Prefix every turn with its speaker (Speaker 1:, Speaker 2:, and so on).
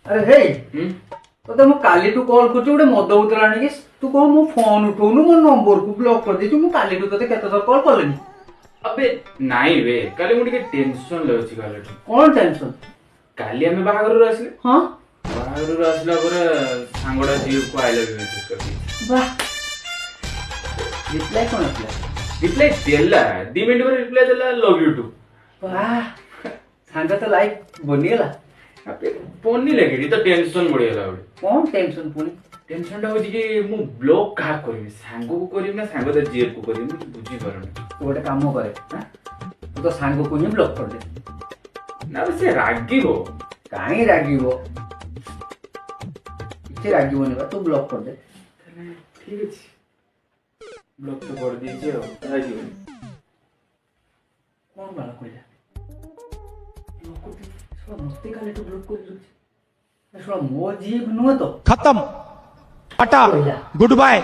Speaker 1: अरे हे तो ମୁଁ କାଲିଠୁ କଲ୍ କରୁଛି ଗୋଟେ ମଦ ବୋତଲ ଆଣିକି ତୁ କଣ ମୋ ଫୋନ ଉଠଉନୁ ମୋ ନମ୍ବରକୁ ବ୍ଲକ୍ କରିଦେଇଛୁ ମୁଁ କାଲିଠୁ ତତେ କେତେଥର କଲ୍ କଲିଣି
Speaker 2: अबे नाई वे काली मुझे टेंशन लेउची काले
Speaker 1: କଣ ଟେନସନ
Speaker 2: काली हमें बाहागर आसले
Speaker 1: ହଁ
Speaker 2: बाहागर आसला पर सांगडा जी को आई लव यू मैसेज कर दी
Speaker 1: ବାह ରିପ୍ଲାଏ କଣ ଆସିଲା
Speaker 2: रिप्लाई देला 2 मिनिट पर रिप्लाई देला लव यू टू
Speaker 1: ବାह ସାଙ୍ଗ ତ ଲାଇକ୍ ବନିଗଲା
Speaker 2: अबे फोन नहीं लगे तो टेंशन बढ़ गला बड़े
Speaker 1: କଣ ଟେନସନ ପୁଣି
Speaker 2: टेंशन टा होची कि मु ब्लॉक का करबी सांगो को करबी ना सांगो द जीएफ को करबी मु बुझी परन
Speaker 1: ତୁ ଗୋଟେ କାମ କରେ ତୁ ତ ସାଙ୍ଗକୁ ହିଁ ବ୍ଲକ୍ କରିଦେ
Speaker 2: ना से रागिबो
Speaker 1: କାହିଁ ରାଗିବ କିଛି ରାଗିବନି ବା ତୁ ବ୍ଲକ୍ କରିଦେ
Speaker 2: ठीक अछि ब्लॉक तो कर दीजिए और रागिबो
Speaker 1: କଣ ବାଳ କହିଲା मस्ती काले तो ब्लॉक कर दଉଛି ମୋ ଜିଭ ନୁହଁ ତ
Speaker 3: खत्म टाटा गुड बाय